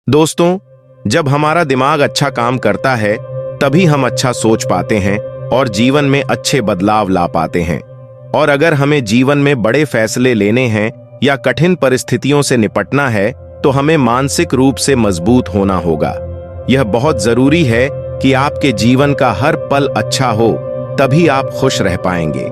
दोस्तों, जब हमारा दिमाग अच्छा काम करता है तभी हम अच्छा सोच पाते हैं और जीवन में अच्छे बदलाव ला पाते हैं। और अगर हमें जीवन में बड़े फैसले लेने हैं या कठिन परिस्थितियों से निपटना है तो हमें मानसिक रूप से मजबूत होना होगा। यह बहुत जरूरी है कि आपके जीवन का हर पल अच्छा हो, तभी आप खुश रह पाएंगे।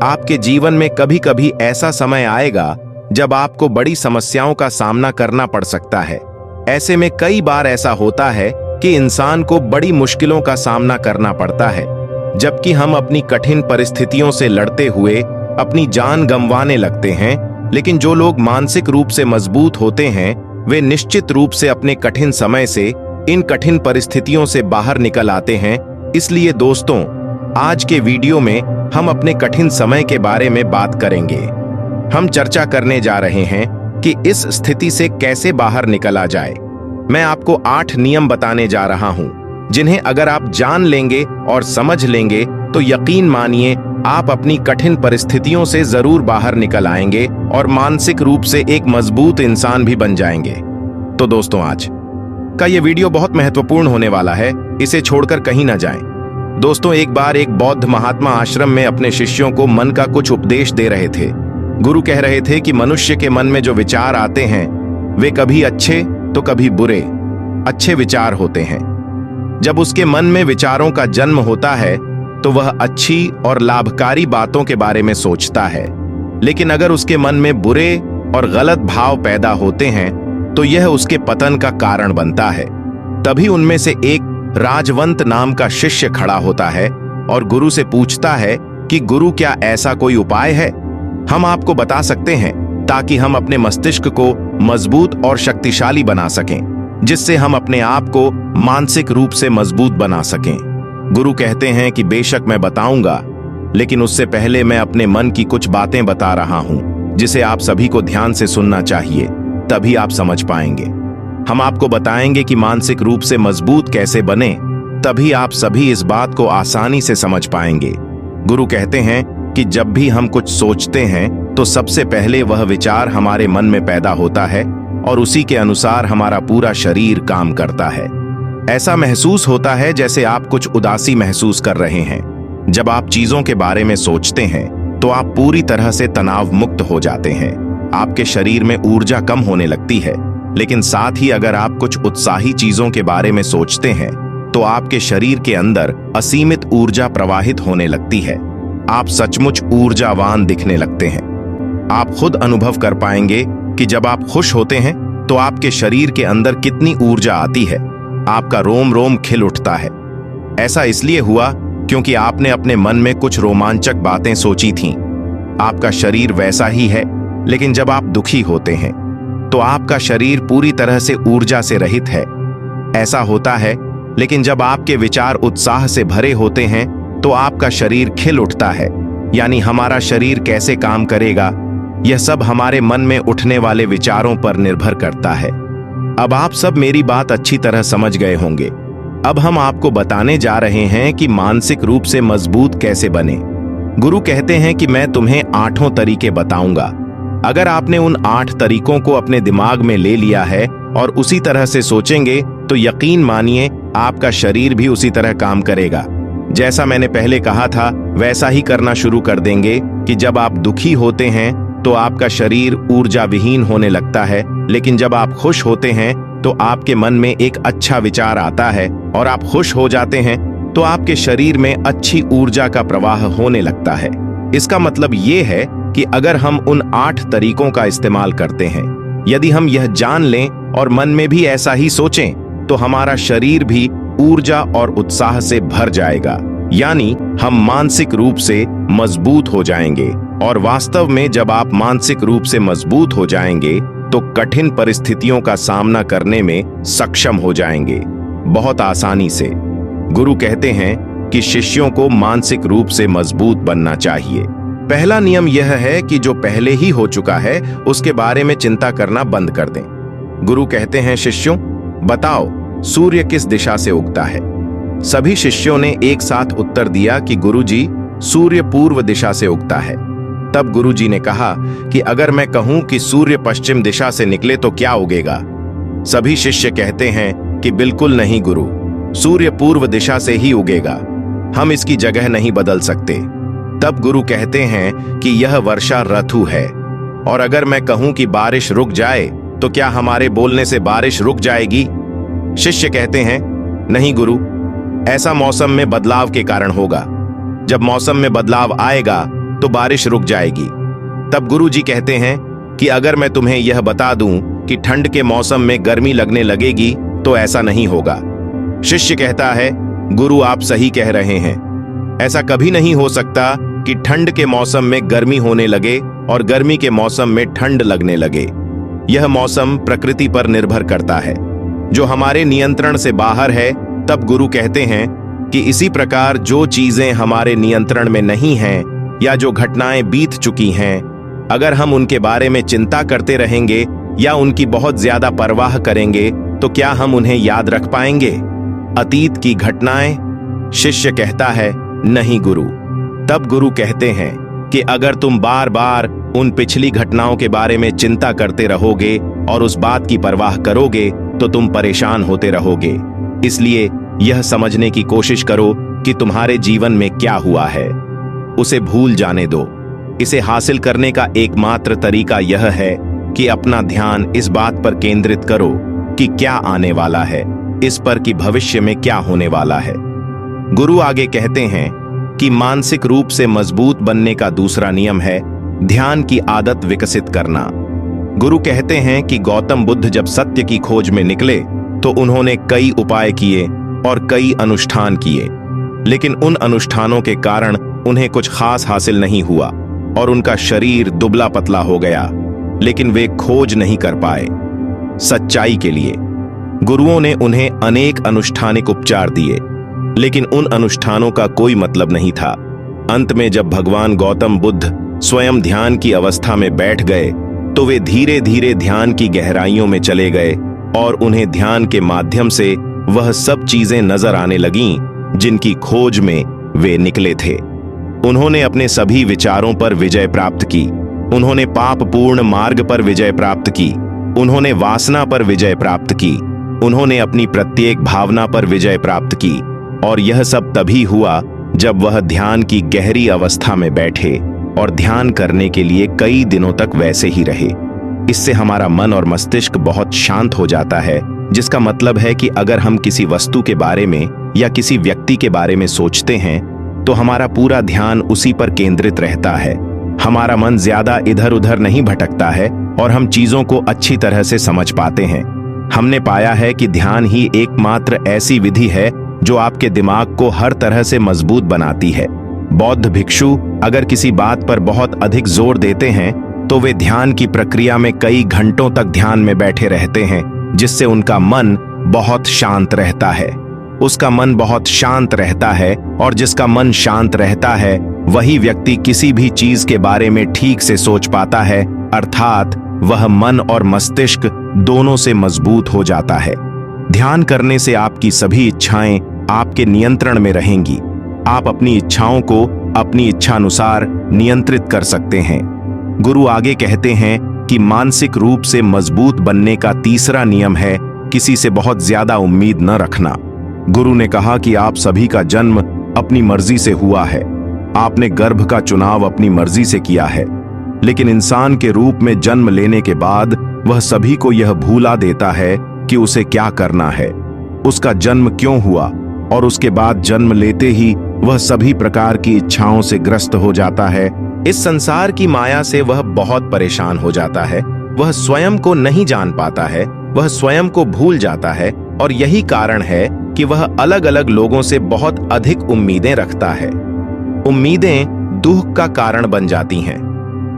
आपके जीवन में कभी कभी ऐसा समय आएगा जब आपको बड़ी समस्याओं का सामना करना पड़ सकता है। ऐसे में कई बार ऐसा होता है कि इंसान को बड़ी मुश्किलों का सामना करना पड़ता है, जबकि हम अपनी कठिन परिस्थितियों से लड़ते हुए अपनी जान गंवाने लगते हैं। लेकिन जो लोग मानसिक रूप से मजबूत होते हैं वे निश्चित रूप से अपने कठिन समय से, इन कठिन परिस्थितियों से बाहर निकल आते हैं। इसलिए दोस्तों, आज के वीडियो में हम अपने कठिन समय के बारे में बात करेंगे। हम चर्चा करने जा रहे हैं कि इस स्थिति से कैसे बाहर निकला जाए। मैं आपको 8 नियम बताने जा रहा हूं, जिन्हें अगर आप जान लेंगे और समझ लेंगे तो यकीन मानिए आप अपनी कठिन परिस्थितियों से जरूर बाहर निकल आएंगे और मानसिक रूप से एक मजबूत इंसान भी बन जाएंगे। तो दोस्तों, आज का ये वीडियो बहुत महत्वपूर्ण होने वाला है, इसे छोड़कर कहीं ना जाएं। दोस्तों, एक बार एक बौद्ध महात्मा आश्रम में अपने शिष्यों को मन का कुछ उपदेश दे रहे थे। गुरु कह रहे थे कि मनुष्य के मन में जो विचार आते हैं वे कभी अच्छे तो कभी बुरे, अच्छे विचार होते हैं। जब उसके मन में विचारों का जन्म होता है तो वह अच्छी और लाभकारी बातों के बारे में सोचता है, लेकिन अगर उसके मन में बुरे और गलत भाव पैदा होते हैं तो यह उसके पतन का कारण बनता है। तभी उनमें से एक राजवंत नाम का शिष्य खड़ा होता है और गुरु से पूछता है कि गुरु, क्या ऐसा कोई उपाय है हम आपको बता सकते हैं ताकि हम अपने मस्तिष्क को मजबूत और शक्तिशाली बना सकें, जिससे हम अपने आप को मानसिक रूप से मजबूत बना सकें। गुरु कहते हैं कि बेशक मैं बताऊंगा, लेकिन उससे पहले मैं अपने मन की कुछ बातें बता रहा हूं, जिसे आप सभी को ध्यान से सुनना चाहिए, तभी आप समझ पाएंगे। हम आपको बताएंगे कि मानसिक रूप से मजबूत कैसे बने, तभी आप सभी इस बात को आसानी से समझ पाएंगे। गुरु कहते हैं कि जब भी हम कुछ सोचते हैं तो सबसे पहले वह विचार हमारे मन में पैदा होता है और उसी के अनुसार हमारा पूरा शरीर काम करता है। ऐसा महसूस होता है जैसे आप कुछ उदासी महसूस कर रहे हैं। जब आप चीजों के बारे में सोचते हैं तो आप पूरी तरह से तनाव मुक्त हो जाते हैं। आपके शरीर में ऊर्जा कम होने लगती है, लेकिन साथ ही अगर आप कुछ उत्साही चीजों के बारे में सोचते हैं तो आपके शरीर के अंदर असीमित ऊर्जा प्रवाहित होने लगती है। आप सचमुच ऊर्जावान दिखने लगते हैं। आप खुद अनुभव कर पाएंगे कि जब आप खुश होते हैं तो आपके शरीर के अंदर कितनी ऊर्जा आती है। आपका रोम रोम खिल उठता है। ऐसा इसलिए हुआ क्योंकि आपने अपने मन में कुछ रोमांचक बातें सोची थीं। आपका शरीर वैसा ही है, लेकिन जब आप दुखी होते हैं तो आपका शरीर पूरी तरह से ऊर्जा से रहित है। ऐसा होता है, लेकिन जब आपके विचार उत्साह से भरे होते हैं तो आपका शरीर खिल उठता है। यानी हमारा शरीर कैसे काम करेगा, यह सब हमारे मन में उठने वाले विचारों पर निर्भर करता है। अब आप सब मेरी बात अच्छी तरह समझ गए होंगे। अब हम आपको बताने जा रहे हैं कि मानसिक रूप से मजबूत कैसे बने। गुरु कहते हैं कि मैं तुम्हें 8 तरीके बताऊंगा। अगर आपने उन 8 तरीकों को अपने दिमाग में ले लिया है और उसी तरह से सोचेंगे तो यकीन मानिए आपका शरीर भी उसी तरह काम करेगा। जैसा मैंने पहले कहा था वैसा ही करना शुरू कर देंगे कि जब आप दुखी होते हैं तो आपका शरीर ऊर्जा विहीन होने लगता है, लेकिन जब आप खुश होते हैं तो आपके मन में एक अच्छा विचार आता है और आप खुश हो जाते हैं तो आपके शरीर में अच्छी ऊर्जा का प्रवाह होने लगता है। इसका मतलब ये है कि अगर हम उन 8 तरीकों का इस्तेमाल करते हैं, यदि हम यह जान लें और मन में भी ऐसा ही सोचें, तो हमारा शरीर भी ऊर्जा और उत्साह से भर जाएगा। यानी हम मानसिक रूप से मजबूत हो जाएंगे। और वास्तव में जब आप मानसिक रूप से मजबूत हो जाएंगे तो कठिन परिस्थितियों का सामना करने में सक्षम हो जाएंगे, बहुत आसानी से। गुरु कहते हैं कि शिष्यों को मानसिक रूप से मजबूत बनना चाहिए। पहला नियम यह है कि जो पहले ही हो चुका है उसके बारे में चिंता करना बंद कर दें। गुरु कहते हैं, शिष्यों बताओ सूर्य किस दिशा से उगता है। सभी शिष्यों ने एक साथ उत्तर दिया कि गुरुजी, सूर्य पूर्व दिशा से उगता है। तब गुरुजी ने कहा कि अगर मैं कहूं कि सूर्य पश्चिम दिशा से निकले तो क्या उगेगा। सभी शिष्य कहते हैं कि बिल्कुल नहीं गुरु, सूर्य पूर्व दिशा से ही उगेगा, हम इसकी जगह नहीं बदल सकते। तब गुरु कहते हैं कि यह वर्षा ऋतु है, और अगर मैं कहूं कि बारिश रुक जाए तो क्या हमारे बोलने से बारिश रुक जाएगी? शिष्य कहते हैं, नहीं गुरु, ऐसा मौसम में बदलाव के कारण होगा। जब मौसम में बदलाव आएगा तो बारिश रुक जाएगी। तब गुरु जी कहते हैं कि अगर मैं तुम्हें यह बता दूं कि ठंड के मौसम में गर्मी लगने लगेगी तो ऐसा नहीं होगा। शिष्य कहता है, गुरु आप सही कह रहे हैं, ऐसा कभी नहीं हो सकता कि ठंड के मौसम में गर्मी होने लगे और गर्मी के मौसम में ठंड लगने लगे। यह मौसम प्रकृति पर निर्भर करता है, जो हमारे नियंत्रण से बाहर है। तब गुरु कहते हैं कि इसी प्रकार जो चीजें हमारे नियंत्रण में नहीं हैं या जो घटनाएं बीत चुकी हैं, अगर हम उनके बारे में चिंता करते रहेंगे या उनकी बहुत ज्यादा परवाह करेंगे तो क्या हम उन्हें याद रख पाएंगे? अतीत की घटनाएं? शिष्य कहता है, नहीं गुरु। तब गुरु कहते हैं कि अगर तुम बार बार उन पिछली घटनाओं के बारे में चिंता करते रहोगे और उस बात की परवाह करोगे तो तुम परेशान होते रहोगे। इसलिए यह समझने की कोशिश करो कि तुम्हारे जीवन में क्या हुआ है, उसे भूल जाने दो। इसे हासिल करने का एकमात्र तरीका यह है कि अपना ध्यान इस बात पर केंद्रित करो कि क्या आने वाला है, इस पर कि भविष्य में क्या होने वाला है। गुरु आगे कहते हैं कि मानसिक रूप से मजबूत बनने का दूसरा नियम है ध्यान की आदत विकसित करना। गुरु कहते हैं कि गौतम बुद्ध जब सत्य की खोज में निकले तो उन्होंने कई उपाय किए और कई अनुष्ठान किए, लेकिन उन अनुष्ठानों के कारण उन्हें कुछ खास हासिल नहीं हुआ और उनका शरीर दुबला पतला हो गया, लेकिन वे खोज नहीं कर पाए सच्चाई के लिए। गुरुओं ने उन्हें अनेक अनुष्ठानिक उपचार दिए, लेकिन उन अनुष्ठानों का कोई मतलब नहीं था। अंत में जब भगवान गौतम बुद्ध स्वयं ध्यान की अवस्था में बैठ गए तो वे धीरे धीरे ध्यान की गहराइयों में चले गए और उन्हें ध्यान के माध्यम से वह सब चीजें नजर आने लगीं जिनकी खोज में वे निकले थे। उन्होंने अपने सभी विचारों पर विजय प्राप्त की, उन्होंने पाप पूर्ण मार्ग पर विजय प्राप्त की, उन्होंने वासना पर विजय प्राप्त की, उन्होंने अपनी प्रत्येक भावना पर विजय प्राप्त की, और यह सब तभी हुआ जब वह ध्यान की गहरी अवस्था में बैठे और ध्यान करने के लिए कई दिनों तक वैसे ही रहे। इससे हमारा मन और मस्तिष्क बहुत शांत हो जाता है, जिसका मतलब है कि अगर हम किसी वस्तु के बारे में या किसी व्यक्ति के बारे में सोचते हैं तो हमारा पूरा ध्यान उसी पर केंद्रित रहता है। हमारा मन ज्यादा इधर उधर नहीं भटकता है और हम चीजों को अच्छी तरह से समझ पाते हैं। हमने पाया है कि ध्यान ही एकमात्र ऐसी विधि है जो आपके दिमाग को हर तरह से मजबूत बनाती है। बौद्ध भिक्षु अगर किसी बात पर बहुत अधिक जोर देते हैं तो वे ध्यान की प्रक्रिया में कई घंटों तक ध्यान में बैठे रहते हैं, जिससे उनका मन बहुत शांत रहता है। उसका मन बहुत शांत रहता है और जिसका मन शांत रहता है वही व्यक्ति किसी भी चीज के बारे में ठीक से सोच पाता है, अर्थात वह मन और मस्तिष्क दोनों से मजबूत हो जाता है। ध्यान करने से आपकी सभी इच्छाएं आपके नियंत्रण में रहेंगी। आप अपनी इच्छाओं को अपनी इच्छानुसार नियंत्रित कर सकते हैं। गुरु आगे कहते हैं कि मानसिक रूप से मजबूत बनने का तीसरा नियम है किसी से बहुत ज्यादा उम्मीद न रखना। गुरु ने कहा कि आप सभी का जन्म अपनी मर्जी से हुआ है, आपने गर्भ का चुनाव अपनी मर्जी से किया है, लेकिन इंसान के रूप में जन्म लेने के बाद वह सभी को यह भूला देता है कि उसे क्या करना है, उसका जन्म क्यों हुआ, और उसके बाद जन्म लेते ही वह सभी प्रकार की इच्छाओं से ग्रस्त हो जाता है। इस संसार की माया से वह बहुत परेशान हो जाता है। वह स्वयं को नहीं जान पाता है, वह स्वयं को भूल जाता है, और यही कारण है कि वह अलग अलग लोगों से बहुत अधिक उम्मीदें रखता है। उम्मीदें दुख का कारण बन जाती हैं।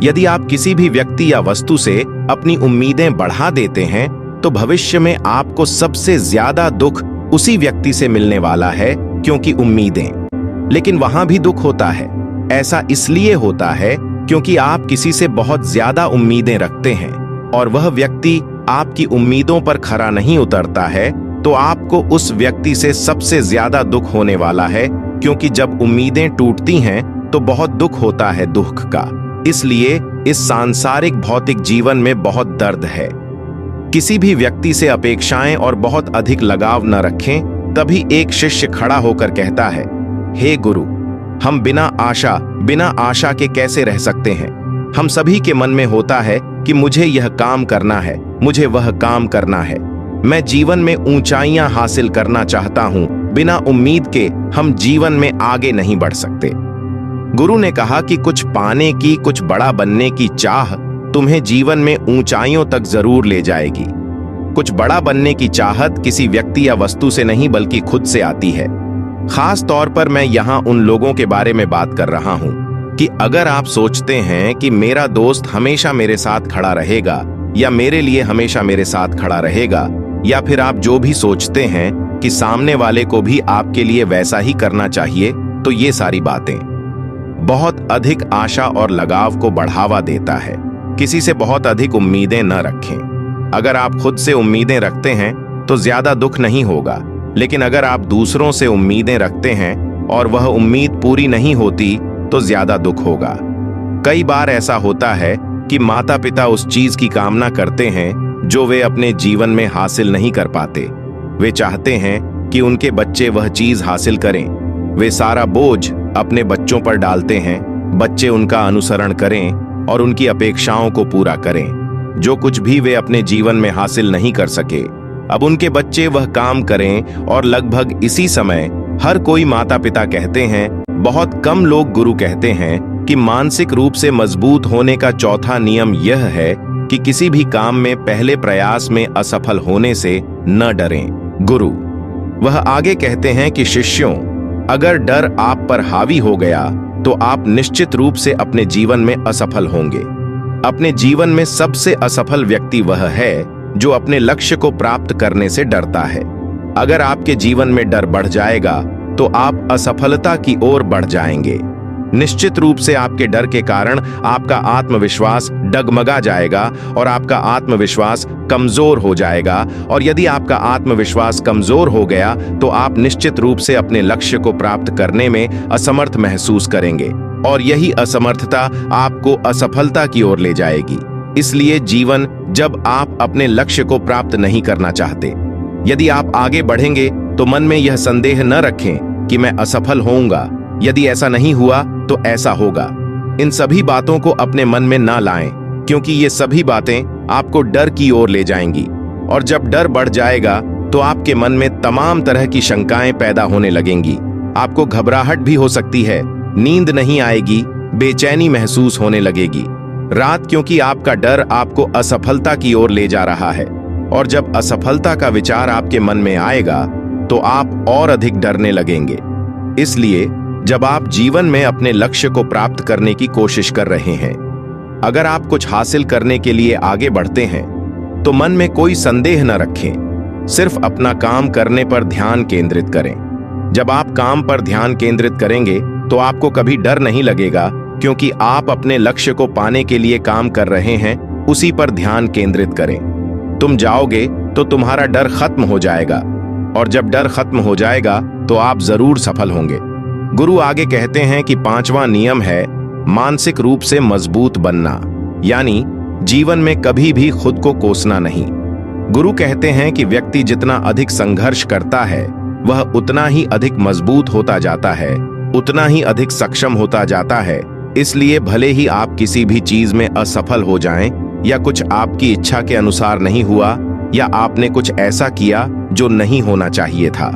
यदि आप किसी भी व्यक्ति या वस्तु से अपनी उम्मीदें बढ़ा देते हैं तो भविष्य में आपको सबसे ज्यादा दुख उसी व्यक्ति से मिलने वाला है, क्योंकि उम्मीदें। लेकिन वहां भी दुख होता है। ऐसा इसलिए होता है क्योंकि आप किसी से बहुत ज्यादा उम्मीदें रखते हैं और वह व्यक्ति आपकी उम्मीदों पर खरा नहीं उतरता है, तो आपको उस व्यक्ति से सबसे ज्यादा दुख होने वाला है, क्योंकि जब उम्मीदें टूटती हैं तो बहुत दुख होता है दुख का। इसलिए इस सांसारिक भौतिक जीवन में बहुत दर्द है। किसी भी व्यक्ति से अपेक्षाएं और बहुत अधिक लगाव न रखें। तभी एक शिष्य खड़ा होकर कहता है, हे गुरु, हम बिना आशा के कैसे रह सकते हैं? हम सभी के मन में होता है कि मुझे यह काम करना है, मुझे वह काम करना है। मैं जीवन में ऊंचाइयां हासिल करना चाहता हूं। बिना उम्मीद के हम जीवन में आगे नहीं बढ़ सकते। गुरु ने कहा कि कुछ पाने की, कुछ बड़ा बनने की चाह तुम्हें जीवन में ऊंचाइयों तक जरूर ले जाएगी। कुछ बड़ा बनने की चाहत किसी व्यक्ति या वस्तु से नहीं बल्कि खुद से आती है। खास तौर पर मैं यहाँ उन लोगों के बारे में बात कर रहा हूँ कि अगर आप सोचते हैं कि मेरा दोस्त हमेशा मेरे साथ खड़ा रहेगा या मेरे लिए हमेशा मेरे साथ खड़ा रहेगा, या फिर आप जो भी सोचते हैं कि सामने वाले को भी आपके लिए वैसा ही करना चाहिए, तो ये सारी बातें बहुत अधिक आशा और लगाव को बढ़ावा देता है। किसी से बहुत अधिक उम्मीदें न रखें। अगर आप खुद से उम्मीदें रखते हैं तो ज्यादा दुख नहीं होगा, लेकिन अगर आप दूसरों से उम्मीदें रखते हैं और वह उम्मीद पूरी नहीं होती तो ज्यादा दुख होगा। कई बार ऐसा होता है कि माता पिता उस चीज की कामना करते हैं जो वे अपने जीवन में हासिल नहीं कर पाते। वे चाहते हैं कि उनके बच्चे वह चीज हासिल करें। वे सारा बोझ अपने बच्चों पर डालते हैं, बच्चे उनका अनुसरण करें और उनकी अपेक्षाओं को पूरा करें। जो कुछ भी वे अपने जीवन में हासिल नहीं कर सके, अब उनके बच्चे वह काम करें। और लगभग इसी समय हर कोई माता पिता कहते हैं, बहुत कम लोग गुरु कहते हैं कि मानसिक रूप से मजबूत होने का चौथा नियम यह है कि किसी भी काम में पहले प्रयास में असफल होने से न डरें। गुरु वह आगे कहते हैं कि शिष्यों, अगर डर आप पर हावी हो गया तो आप निश्चित रूप से अपने जीवन में असफल होंगे। अपने जीवन में सबसे असफल व्यक्ति वह है जो अपने लक्ष्य को प्राप्त करने से डरता है। अगर आपके जीवन में डर बढ़ जाएगा तो आप असफलता की ओर बढ़ जाएंगे। निश्चित रूप से आपके डर के कारण आपका आत्मविश्वास डगमगा जाएगा और आपका आत्मविश्वास कमजोर हो जाएगा। और यदि आपका आत्मविश्वास कमजोर हो गया तो आप निश्चित रूप से अपने लक्ष्य को प्राप्त करने में असमर्थ महसूस करेंगे और यही असमर्थता आपको असफलता की ओर ले जाएगी। इसलिए जीवन जब आप अपने लक्ष्य को प्राप्त नहीं करना चाहते, यदि आप आगे बढ़ेंगे तो मन में यह संदेह न रखें कि मैं असफल होऊंगा। यदि ऐसा नहीं हुआ तो ऐसा होगा। इन सभी बातों को अपने मन में ना लाएं, क्योंकि ये सभी बातें आपको डर की ओर ले जाएंगी। और जब डर बढ़ जाएगा तो आपके मन में तमाम तरह की शंकाएं पैदा होने लगेंगी। आपको घबराहट भी हो सकती है, नींद नहीं आएगी, बेचैनी महसूस होने लगेगी रात, क्योंकि आपका डर आपको असफलता की ओर ले जा रहा है। और जब असफलता का विचार आपके मन में आएगा तो आप और अधिक डरने लगेंगे। इसलिए जब आप जीवन में अपने लक्ष्य को प्राप्त करने की कोशिश कर रहे हैं, अगर आप कुछ हासिल करने के लिए आगे बढ़ते हैं तो मन में कोई संदेह न रखें, सिर्फ अपना काम करने पर ध्यान केंद्रित करें। जब आप काम पर ध्यान केंद्रित करेंगे तो आपको कभी डर नहीं लगेगा, क्योंकि आप अपने लक्ष्य को पाने के लिए काम कर रहे हैं। उसी पर ध्यान केंद्रित करें। तुम जाओगे तो तुम्हारा डर खत्म हो जाएगा, और जब डर खत्म हो जाएगा तो आप जरूर सफल होंगे। गुरु आगे कहते हैं कि 5वां नियम है मानसिक रूप से मजबूत बनना, यानी जीवन में कभी भी खुद को कोसना नहीं। गुरु कहते हैं कि व्यक्ति जितना अधिक संघर्ष करता है वह उतना ही अधिक मजबूत होता जाता है, उतना ही अधिक सक्षम होता जाता है। इसलिए भले ही आप किसी भी चीज में असफल हो जाएं, या कुछ आपकी इच्छा के अनुसार नहीं हुआ, या आपने कुछ ऐसा किया जो नहीं होना चाहिए था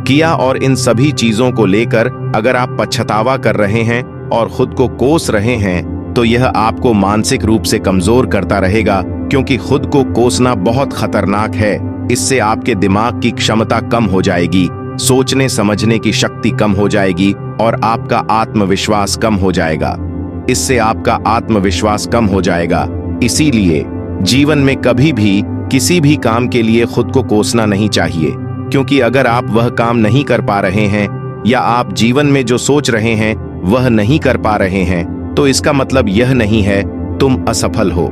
किया, और इन सभी चीजों को लेकर अगर आप पछतावा कर रहे हैं और खुद को कोस रहे हैं तो यह आपको मानसिक रूप से कमजोर करता रहेगा, क्योंकि खुद को कोसना बहुत खतरनाक है। इससे आपके दिमाग की क्षमता कम हो जाएगी, सोचने समझने की शक्ति कम हो जाएगी और आपका आत्मविश्वास कम हो जाएगा। इससे आपका आत्मविश्वास कम हो जाएगा। इसीलिए जीवन में कभी भी किसी भी काम के लिए खुद को कोसना नहीं चाहिए, क्योंकि अगर आप वह काम नहीं कर पा रहे हैं या आप जीवन में जो सोच रहे हैं वह नहीं कर पा रहे हैं, तो इसका मतलब यह नहीं है तुम असफल हो।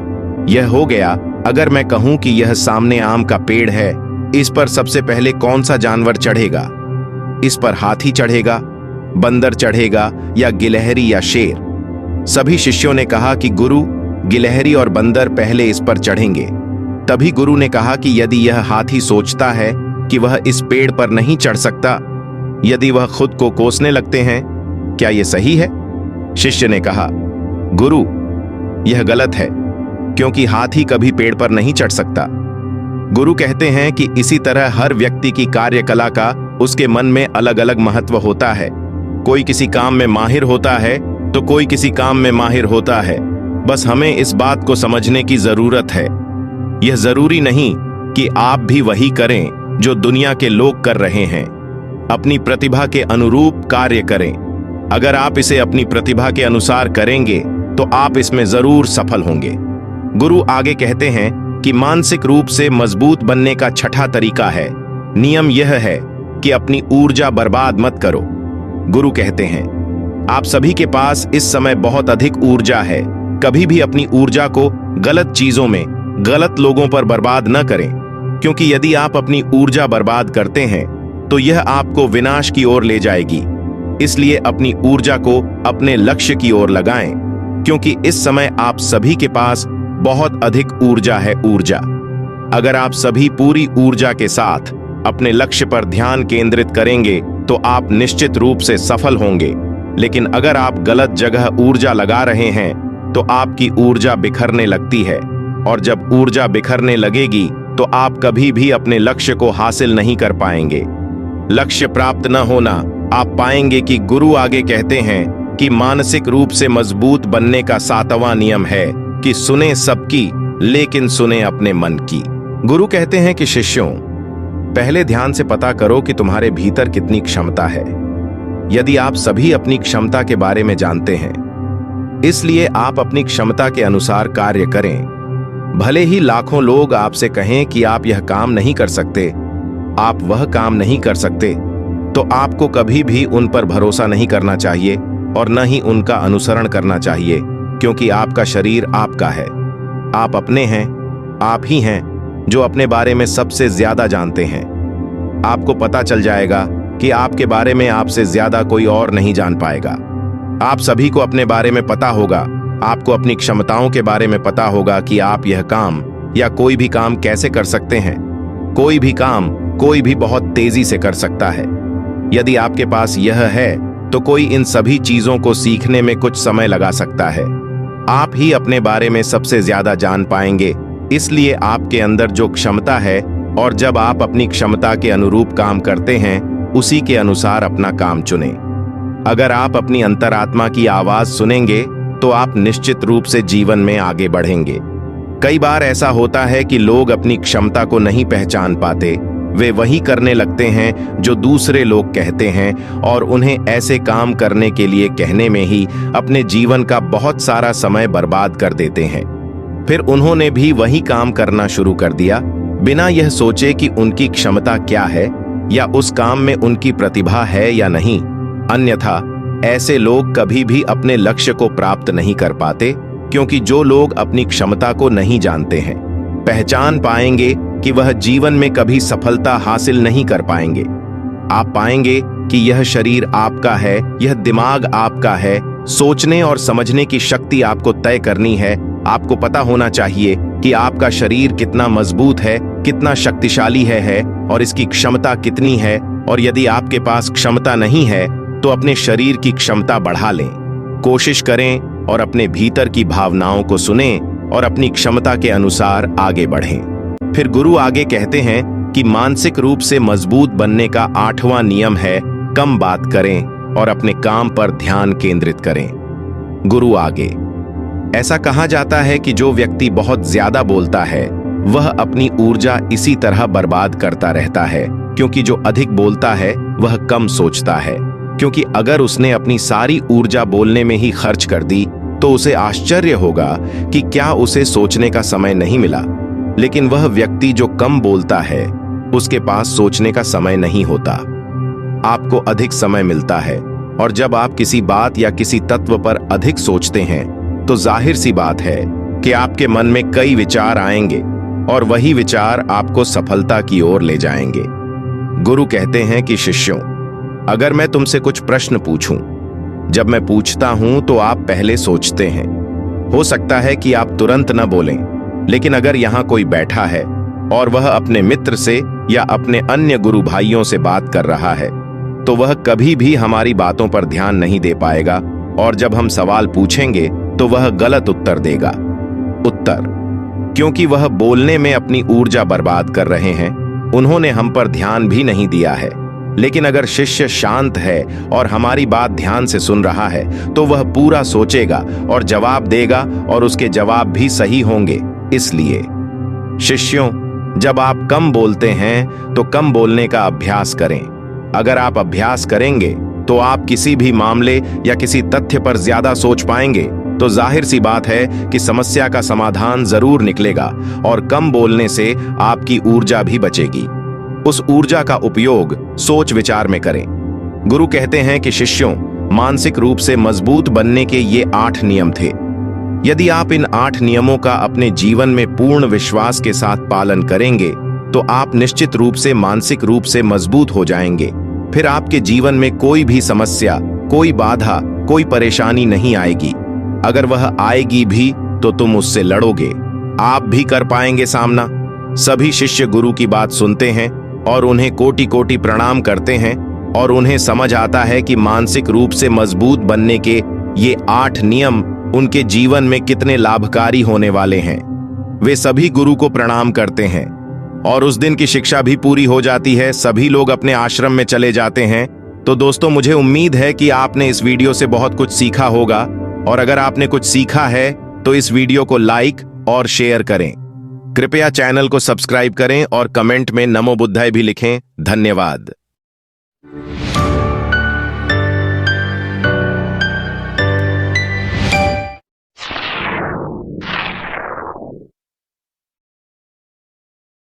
यह हो गया अगर मैं कहूं कि यह सामने आम का पेड़ है, इस पर सबसे पहले कौन सा जानवर चढ़ेगा? इस पर हाथी चढ़ेगा, बंदर चढ़ेगा या गिलहरी या शेर? सभी शिष्यों ने कहा कि गुरु, गिलहरी और बंदर पहले इस पर चढ़ेंगे। तभी गुरु ने कहा कि यदि यह हाथी सोचता है कि वह इस पेड़ पर नहीं चढ़ सकता, यदि वह खुद को कोसने लगते हैं, क्या यह सही है? शिष्य ने कहा, गुरु, यह गलत है, क्योंकि हाथी कभी पेड़ पर नहीं चढ़ सकता। गुरु कहते हैं कि इसी तरह हर व्यक्ति की कार्यकला का उसके मन में अलग अलग महत्व होता है। कोई किसी काम में माहिर होता है तो कोई किसी काम में माहिर होता है। बस हमें इस बात को समझने की जरूरत है। यह जरूरी नहीं कि आप भी वही करें जो दुनिया के लोग कर रहे हैं। अपनी प्रतिभा के अनुरूप कार्य करें। अगर आप इसे अपनी प्रतिभा के अनुसार करेंगे तो आप इसमें जरूर सफल होंगे। गुरु आगे कहते हैं कि मानसिक रूप से मजबूत बनने का छठा तरीका है, नियम यह है कि अपनी ऊर्जा बर्बाद मत करो। गुरु कहते हैं, आप सभी के पास इस समय बहुत अधिक ऊर्जा है। कभी भी अपनी ऊर्जा को गलत चीजों में, गलत लोगों पर बर्बाद न करें, क्योंकि यदि आप अपनी ऊर्जा बर्बाद करते हैं तो यह आपको विनाश की ओर ले जाएगी। इसलिए अपनी ऊर्जा को अपने लक्ष्य की ओर लगाएं, क्योंकि इस समय आप सभी के पास बहुत अधिक ऊर्जा है। ऊर्जा, अगर आप सभी पूरी ऊर्जा के साथ अपने लक्ष्य पर ध्यान केंद्रित करेंगे तो आप निश्चित रूप से सफल होंगे। लेकिन अगर आप गलत जगह ऊर्जा लगा रहे हैं तो आपकी ऊर्जा बिखरने लगती है, और जब ऊर्जा बिखरने लगेगी तो आप कभी भी अपने लक्ष्य को हासिल नहीं कर पाएंगे। लक्ष्य प्राप्त न होना, आप पाएंगे कि गुरु आगे कहते हैं कि मानसिक रूप से मजबूत बनने का 7वां नियम है कि सुने सबकी लेकिन सुने अपने मन की। गुरु कहते हैं कि शिष्यों, पहले ध्यान से पता करो कि तुम्हारे भीतर कितनी क्षमता है। यदि आप सभी अपनी क्षमता के बारे में जानते हैं, इसलिए आप अपनी क्षमता के अनुसार कार्य करें। भले ही लाखों लोग आपसे कहें कि आप यह काम नहीं कर सकते, आप वह काम नहीं कर सकते, तो आपको कभी भी उन पर भरोसा नहीं करना चाहिए और न ही उनका अनुसरण करना चाहिए, क्योंकि आपका शरीर आपका है। आप अपने हैं, आप ही हैं जो अपने बारे में सबसे ज्यादा जानते हैं। आपको पता चल जाएगा कि आपके बारे में आपसे ज्यादा कोई और नहीं जान पाएगा। आप सभी को अपने बारे में पता होगा। आपको अपनी क्षमताओं के बारे में पता होगा कि आप यह काम या कोई भी काम कैसे कर सकते हैं। कोई भी काम कोई भी बहुत तेजी से कर सकता है। यदि आपके पास यह है तो कोई इन सभी चीजों को सीखने में कुछ समय लगा सकता है। आप ही अपने बारे में सबसे ज्यादा जान पाएंगे, इसलिए आपके अंदर जो क्षमता है, और जब आप अपनी क्षमता के अनुरूप काम करते हैं, उसी के अनुसार अपना काम चुनें। अगर आप अपनी अंतरात्मा की आवाज सुनेंगे तो आप निश्चित रूप से जीवन में आगे बढ़ेंगे। कई बार ऐसा होता है कि लोग अपनी क्षमता को नहीं पहचान पाते। वे वही करने लगते हैं जो दूसरे लोग कहते हैं, और उन्हें ऐसे काम करने के लिए कहने में ही अपने जीवन का बहुत सारा समय बर्बाद कर देते हैं। फिर उन्होंने भी वही काम करना शुरू कर दिया, बिना यह सोचे कि उनकी क्षमता क्या है या उस काम में उनकी प्रतिभा है या नहीं। अन्यथा ऐसे लोग कभी भी अपने लक्ष्य को प्राप्त नहीं कर पाते, क्योंकि जो लोग अपनी क्षमता को नहीं जानते हैं, पहचान पाएंगे कि वह जीवन में कभी सफलता हासिल नहीं कर पाएंगे। आप पाएंगे कि यह शरीर आपका है, यह दिमाग आपका है। सोचने और समझने की शक्ति आपको तय करनी है। आपको पता होना चाहिए कि आपका शरीर कितना मजबूत है, कितना शक्तिशाली है और इसकी क्षमता कितनी है। और यदि आपके पास क्षमता नहीं है तो अपने शरीर की क्षमता बढ़ा लें। कोशिश करें और अपने भीतर की भावनाओं को सुनें और अपनी क्षमता के अनुसार आगे बढ़ें। फिर गुरु आगे कहते हैं कि मानसिक रूप से मजबूत बनने का 8वां नियम है, कम बात करें और अपने काम पर ध्यान केंद्रित करें। गुरु आगे, ऐसा कहा जाता है कि जो व्यक्ति बहुत ज्यादा बोलता है वह अपनी ऊर्जा इसी तरह बर्बाद करता रहता है, क्योंकि जो अधिक बोलता है वह कम सोचता है। क्योंकि अगर उसने अपनी सारी ऊर्जा बोलने में ही खर्च कर दी तो उसे आश्चर्य होगा कि क्या उसे सोचने का समय नहीं मिला। लेकिन वह व्यक्ति जो कम बोलता है उसके पास सोचने का समय नहीं होता। आपको अधिक समय मिलता है, और जब आप किसी बात या किसी तत्व पर अधिक सोचते हैं तो जाहिर सी बात है कि आपके मन में कई विचार आएंगे और वही विचार आपको सफलता की ओर ले जाएंगे। गुरु कहते हैं कि शिष्यों, अगर मैं तुमसे कुछ प्रश्न पूछूं, जब मैं पूछता हूं तो आप पहले सोचते हैं। हो सकता है कि आप तुरंत न बोलें, लेकिन अगर यहाँ कोई बैठा है और वह अपने मित्र से या अपने अन्य गुरु भाइयों से बात कर रहा है, तो वह कभी भी हमारी बातों पर ध्यान नहीं दे पाएगा और जब हम सवाल पूछेंगे तो वह गलत उत्तर देगा। उत्तर, क्योंकि वह बोलने में अपनी ऊर्जा बर्बाद कर रहे हैं, उन्होंने हम पर ध्यान भी नहीं दिया है। लेकिन अगर शिष्य शांत है और हमारी बात ध्यान से सुन रहा है तो वह पूरा सोचेगा और जवाब देगा और उसके जवाब भी सही होंगे। इसलिए शिष्यों, जब आप कम बोलते हैं तो कम बोलने का अभ्यास करें। अगर आप अभ्यास करेंगे तो आप किसी भी मामले या किसी तथ्य पर ज्यादा सोच पाएंगे, तो जाहिर सी बात है कि समस्या का समाधान जरूर निकलेगा और कम बोलने से आपकी ऊर्जा भी बचेगी। उस ऊर्जा का उपयोग सोच विचार में करें। गुरु कहते हैं कि शिष्यों, मानसिक रूप से मजबूत बनने के ये 8 नियम थे। यदि आप इन 8 नियमों का अपने जीवन में पूर्ण विश्वास के साथ पालन करेंगे तो आप निश्चित रूप से मानसिक रूप से मजबूत हो जाएंगे। फिर आपके जीवन में कोई भी समस्या, कोई बाधा, कोई परेशानी नहीं आएगी। अगर वह आएगी भी तो तुम उससे लड़ोगे, आप भी कर पाएंगे सामना। सभी शिष्य गुरु की बात सुनते हैं और उन्हें कोटि कोटि प्रणाम करते हैं और उन्हें समझ आता है कि मानसिक रूप से मजबूत बनने के ये 8 नियम उनके जीवन में कितने लाभकारी होने वाले हैं। वे सभी गुरु को प्रणाम करते हैं और उस दिन की शिक्षा भी पूरी हो जाती है। सभी लोग अपने आश्रम में चले जाते हैं। तो दोस्तों, मुझे उम्मीद है कि आपने इस वीडियो से बहुत कुछ सीखा होगा और अगर आपने कुछ सीखा है तो इस वीडियो को लाइक और शेयर करें। कृपया चैनल को सब्सक्राइब करें और कमेंट में नमो बुद्धाय भी लिखें। धन्यवाद।